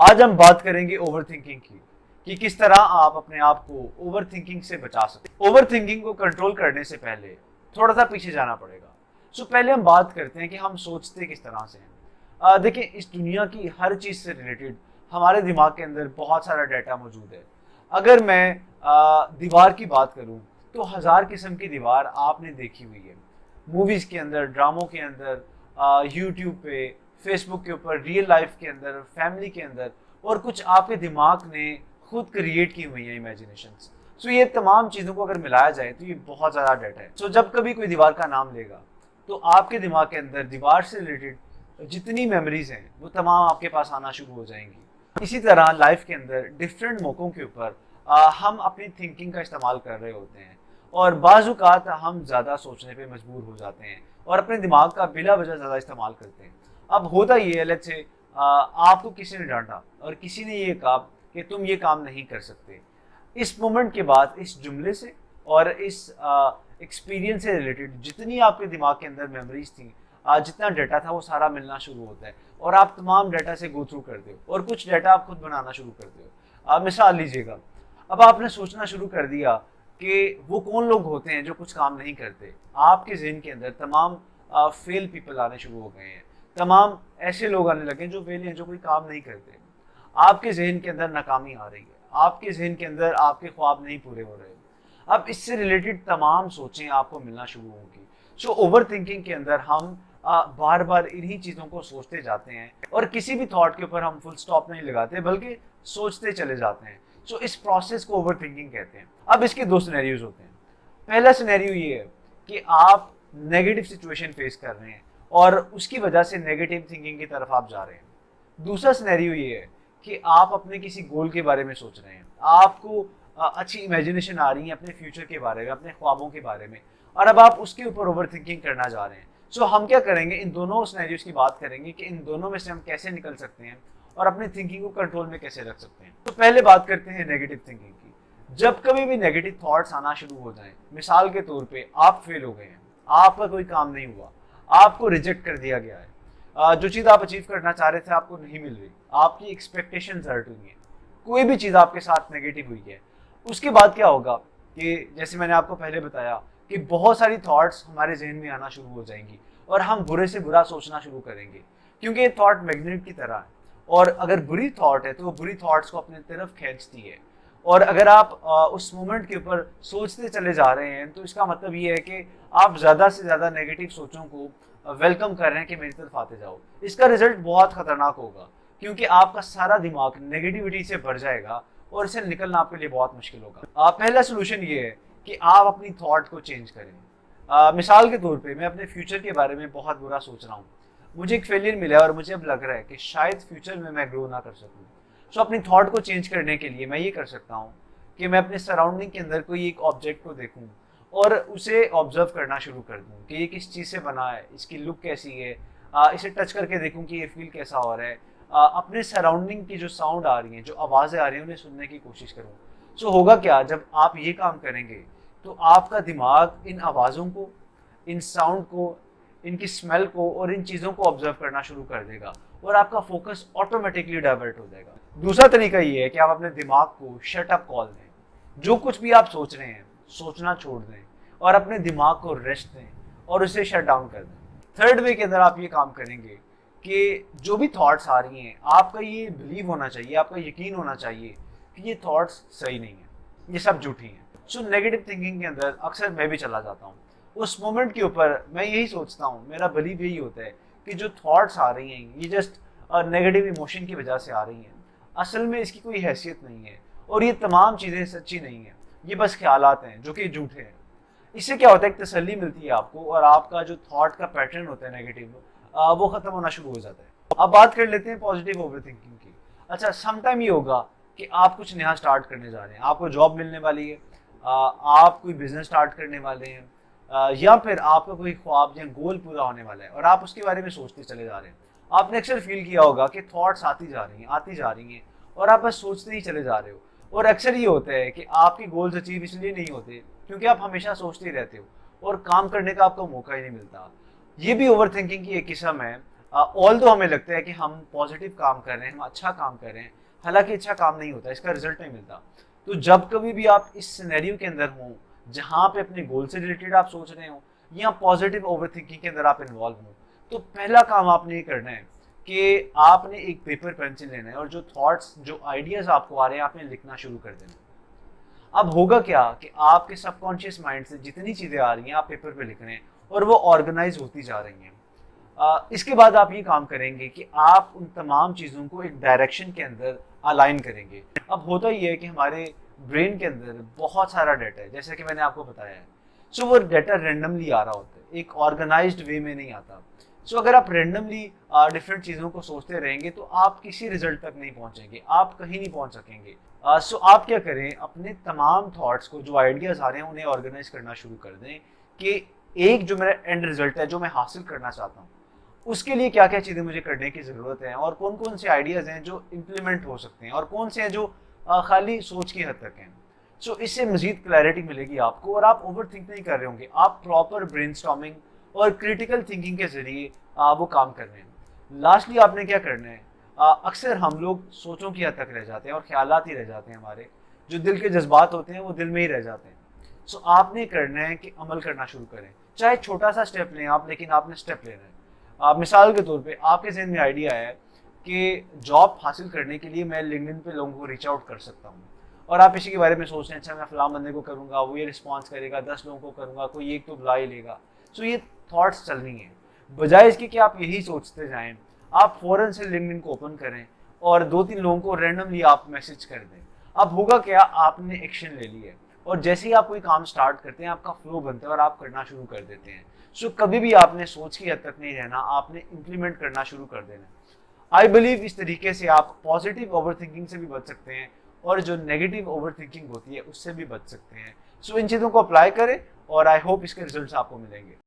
आज हम बात करेंगे ओवर थिंकिंग की, कि किस तरह आप अपने आप को ओवर थिंकिंग से बचा सकते। ओवर थिंकिंग को कंट्रोल करने से पहले थोड़ा सा पीछे जाना पड़ेगा। पहले हम बात करते हैं कि हम सोचते किस तरह से हैं। देखिए, इस दुनिया की हर चीज से रिलेटेड हमारे दिमाग के अंदर बहुत सारा डाटा मौजूद है। अगर मैं दीवार की बात करूं तो हजार किस्म की दीवार आपने देखी हुई है, मूवीज के अंदर, ड्रामों के अंदर, यूट्यूब पे, फेसबुक के ऊपर, रियल लाइफ के अंदर, फैमिली के अंदर, और कुछ आपके दिमाग ने खुद क्रिएट की हुई है इमेजिनेशंस। ये तमाम चीज़ों को अगर मिलाया जाए तो ये बहुत ज़्यादा डाटा है। जब कभी कोई दीवार का नाम लेगा तो आपके दिमाग के अंदर दीवार से रिलेटेड जितनी मेमोरीज हैं वो तमाम आपके पास आना शुरू हो जाएंगी। इसी तरह लाइफ के अंदर डिफरेंट मौक़ों के ऊपर हम अपनी थिंकिंग का इस्तेमाल कर रहे होते हैं, और बाज़ औक़ात हम ज़्यादा सोचने पे मजबूर हो जाते हैं और अपने दिमाग का बिला वजह ज़्यादा इस्तेमाल करते हैं। अब होता ये है, लेट्स से आपको किसी ने डांटा और किसी ने ये कहा कि तुम ये काम नहीं कर सकते। इस मोमेंट के बाद इस जुमले से और इस एक्सपीरियंस से रिलेटेड जितनी आपके दिमाग के अंदर मेमोरीज थी, जितना डाटा था, वो सारा मिलना शुरू होता है और आप तमाम डाटा से गो थ्रू करते हो और कुछ डाटा आप खुद बनाना शुरू करते हो। मिसाल लीजिएगा, अब आपने सोचना शुरू कर दिया कि वो कौन लोग होते हैं जो कुछ काम नहीं करते। आपके जहन के अंदर तमाम फेल पीपल आने शुरू हो गए हैं, तमाम ऐसे लोग आने लगे जो फेल हैं, जो कोई काम नहीं करते। आपके जहन के अंदर नाकामी आ रही है, आपके जहन के अंदर आपके ख्वाब नहीं पूरे हो रहे। अब इससे रिलेटेड तमाम सोचें आपको मिलना शुरू होंगी। ओवर थिंकिंग के अंदर हम बार बार इन्हीं चीज़ों को सोचते जाते हैं और किसी भी थॉट के ऊपर हम फुल स्टॉप नहीं लगाते, बल्कि सोचते चले जाते हैं। इस प्रोसेस को ओवर थिंकिंग कहते हैं। अब इसके दो सिनेरियोज होते हैं। पहला सिनेरियो ये है कि आप नेगेटिव सिचुएशन फेस कर रहे हैं और उसकी वजह से नेगेटिव थिंकिंग की तरफ आप जा रहे हैं। दूसरा सिनेरियो ये है कि आप अपने किसी गोल के बारे में सोच रहे हैं, आपको अच्छी इमेजिनेशन आ रही है अपने फ्यूचर के बारे में, अपने ख्वाबों के बारे में, और अब आप उसके ऊपर ओवर थिंकिंग करना जा रहे हैं। हम क्या करेंगे, इन दोनों सिनेरियोज की बात करेंगे कि इन दोनों में से हम कैसे निकल सकते हैं और अपनी थिंकिंग को कंट्रोल में कैसे रख सकते हैं। पहले बात करते हैं नेगेटिव थिंकिंग की। जब कभी भी नेगेटिव थॉट्स आना शुरू हो जाएं, मिसाल के तौर पे आप फेल हो गए हैं, आपका कोई काम नहीं हुआ, आपको रिजेक्ट कर दिया गया है, जो चीज़ आप अचीव करना चाह रहे थे आपको नहीं मिल रही, आपकी एक्सपेक्टेशंस हर्ट हुई हैं, कोई भी चीज़ आपके साथ नेगेटिव हुई है, उसके बाद क्या होगा कि जैसे मैंने आपको पहले बताया कि बहुत सारी थॉट्स हमारे जहन में आना शुरू हो जाएंगी और हम बुरे से बुरा सोचना शुरू करेंगे, क्योंकि ये थॉट मैग्नेट की तरह है, और अगर बुरी थॉट है तो वो बुरी थॉट्स को अपनी तरफ खींचती है। और अगर आप उस मोमेंट के ऊपर सोचते चले जा रहे हैं तो इसका मतलब ये है कि आप ज़्यादा से ज़्यादा नेगेटिव सोचों को वेलकम कर रहे हैं कि मेरी तरफ आते जाओ। इसका रिजल्ट बहुत खतरनाक होगा, क्योंकि आपका सारा दिमाग नेगेटिविटी से भर जाएगा और इससे निकलना आपके लिए बहुत मुश्किल होगा। पहला सोल्यूशन ये है कि आप अपनी थॉट को चेंज करें। मिसाल के तौर पे मैं अपने फ्यूचर के बारे में बहुत बुरा सोच रहा हूँ, मुझे एक फेलियर मिला और मुझे अब लग रहा है कि शायद फ्यूचर में मैं ग्रो ना कर सकूँ। अपनी थॉट को चेंज करने के लिए मैं ये कर सकता हूँ कि मैं अपने सराउंडिंग के अंदर कोई एक ऑब्जेक्ट को देखूँ और उसे ऑब्जर्व करना शुरू कर दूँ कि ये किस चीज़ से बना है, इसकी लुक कैसी है, इसे टच करके देखूँ कि ये फील कैसा हो रहा है, अपने सराउंडिंग की जो साउंड आ रही हैं, जो आवाज़ें आ रही हैं, उन्हें सुनने की कोशिश करूँ। होगा क्या, जब आप ये काम करेंगे तो आपका दिमाग इन आवाज़ों को, इन साउंड को, इनकी स्मेल को और इन चीज़ों को ऑब्जर्व करना शुरू कर देगा और आपका फोकस ऑटोमेटिकली डाइवर्ट हो जाएगा। दूसरा तरीका ये है कि आप अपने दिमाग को शट अप कॉल दें। जो कुछ भी आप सोच रहे हैं सोचना छोड़ दें और अपने दिमाग को रेस्ट दें और उसे शट डाउन कर दें। थर्ड वे के अंदर आप ये काम करेंगे कि जो भी थॉट्स आ रही हैं, आपका ये बिलीव होना चाहिए, आपका यकीन होना चाहिए कि ये थॉट्स सही नहीं है, ये सब झूठी हैं। नेगेटिव थिंकिंग के अंदर अक्सर मैं भी चला जाता हूँ। उस मोमेंट के ऊपर मैं यही सोचता हूँ, मेरा बिलीव यही होता है कि जो थॉट्स आ रही हैं ये जस्ट नेगेटिव इमोशन की वजह से आ रही हैं, असल में इसकी कोई हैसियत नहीं है और ये तमाम चीज़ें सच्ची नहीं है, ये बस ख्यालात हैं जो कि झूठे हैं। इससे क्या होता है, एक तसल्ली मिलती है आपको और आपका जो थॉट का पैटर्न होता है नेगेटिव, वो खत्म होना शुरू हो जाता है। अब बात कर लेते हैं पॉजिटिव ओवर थिंकिंग की। अच्छा, समटाइम ये होगा कि आप कुछ नया स्टार्ट करने जा रहे हैं, आपको जॉब मिलने वाली है, आप कोई बिजनेस स्टार्ट करने वाले हैं, या फिर आपका कोई ख्वाब या गोल पूरा होने वाला है और आप उसके बारे में सोचते चले जा रहे हैं। आपने अक्सर फील किया होगा कि थॉट्स आती जा रही हैं और आप बस सोचते ही चले जा रहे हो, और अक्सर ये होता है कि आपके गोल्स अचीव इसलिए नहीं होते क्योंकि आप हमेशा सोचते ही रहते हो और काम करने का आपको मौका ही नहीं मिलता। ये भी ओवर थिंकिंग की एक किस्म है, ऑल दो हमें लगता है कि हम पॉजिटिव काम कर रहे हैं, हम अच्छा काम कर रहे हैं, हालांकि अच्छा काम नहीं होता, इसका रिजल्ट नहीं मिलता। तो जब कभी भी आप इस सिनेरियो के अंदर हो जहां पे अपने गोल से रिलेटेड आप सोच रहे हो या पॉजिटिव ओवरथिंकिंग के अंदर आप इन्वॉल्व हो, तो पहला काम आपने ये करना है कि आपने एक पेपर पेंसिल लेना है और जो थॉट्स, जो आइडियाज आपको आ रहे हैं, आपने लिखना शुरू कर देना। अब होगा क्या कि आपके सबकॉन्शियस माइंड से जितनी चीजें आ रही हैं आप पेपर पे लिख रहे हैं और वो ऑर्गेनाइज होती जा रही हैं। इसके बाद आप ये काम करेंगे कि आप उन तमाम चीज़ों को एक डायरेक्शन के अंदर अलाइन करेंगे। अब होता ही है कि हमारे ब्रेन के अंदर बहुत सारा डाटा है, जैसे कि मैंने आपको बताया है। सो वो डाटा रेंडमली आ रहा होता है, एक ऑर्गेनाइज्ड वे में नहीं आता। सो अगर आप रेंडमली डिफरेंट चीज़ों को सोचते रहेंगे तो आप किसी रिजल्ट तक नहीं पहुंचेंगे, आप कहीं नहीं पहुंच सकेंगे। सो आप क्या करें, अपने तमाम थॉट्स को, जो आइडियाज आ रहे हैं, उन्हें ऑर्गेनाइज करना शुरू कर दें कि एक जो मेरा एंड रिजल्ट है, जो मैं हासिल करना चाहता हूँ, उसके लिए क्या क्या चीज़ें मुझे करने की ज़रूरत है और कौन कौन से आइडियाज़ हैं जो इम्प्लीमेंट हो सकते हैं और कौन से हैं जो खाली सोच की हद तक हैं। सो इससे मज़ीद क्लैरिटी मिलेगी आपको और आप ओवर थिंक नहीं कर रहे होंगे, आप प्रॉपर ब्रेनस्टॉर्मिंग और क्रिटिकल थिंकिंग के ज़रिए वो काम कर रहे हैं। लास्टली आपने क्या करना है, अक्सर हम लोग सोचों की हद तक रह जाते हैं और ख्यालात ही रह जाते हैं, हमारे जो दिल के जज्बात होते हैं वो दिल में ही रह जाते हैं। सो आपने करना है कि अमल करना शुरू करें, चाहे छोटा सा स्टेप लें आप, लेकिन आपने स्टेप लेना है। मिसाल के तौर पे आपके जहन में आइडिया है कि जॉब हासिल करने के लिए मैं लिंक्डइन पे लोगों को रीच आउट कर सकता हूँ और आप इसी के बारे में सोच रहे हैं, अच्छा मैं फलां बंदे को करूँगा, वो ये रिस्पॉन्स करेगा, 10 लोगों को करूँगा, कोई एक तो बुला ही लेगा। सो ये थॉट्स चल रही हैं। बजाय इसके कि आप यही सोचते जाएं, आप फ़ौरन से लिंक्डइन को ओपन करें और 2-3 लोगों को रैंडमली आप मैसेज कर दें। अब होगा क्या, आपने एक्शन ले ली है और जैसे ही आप कोई काम स्टार्ट करते हैं आपका फ्लो बनता है और आप करना शुरू कर देते हैं। सो कभी भी आपने सोच की हद तक नहीं रहना, आपने इंप्लीमेंट करना शुरू कर देना। आई बिलीव इस तरीके से आप पॉजिटिव ओवर थिंकिंग से भी बच सकते हैं और जो नेगेटिव ओवर थिंकिंग होती है उससे भी बच सकते हैं। सो इन चीज़ों को अप्लाई करें और आई होप इसके रिजल्ट्स आपको मिलेंगे।